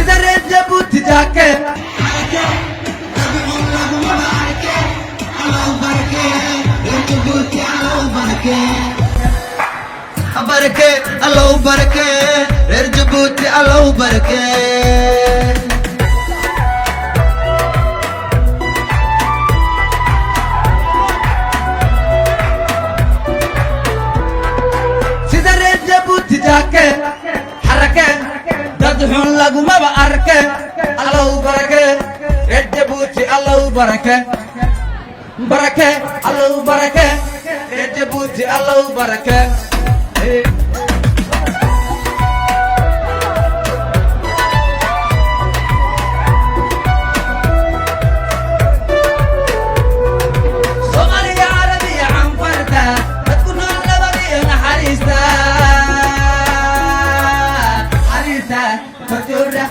sida reer Jabuuti jaake barke allow barke reer Jabuuti allow barke sida reer Jabuuti jaake harake dad xun laguma arke allow barke reer Jabuuti allow barke barke allow barke reer Jabuuti allow barke Somalia Arabia Anfarta dadkuna labadiyo naxariista harista fatura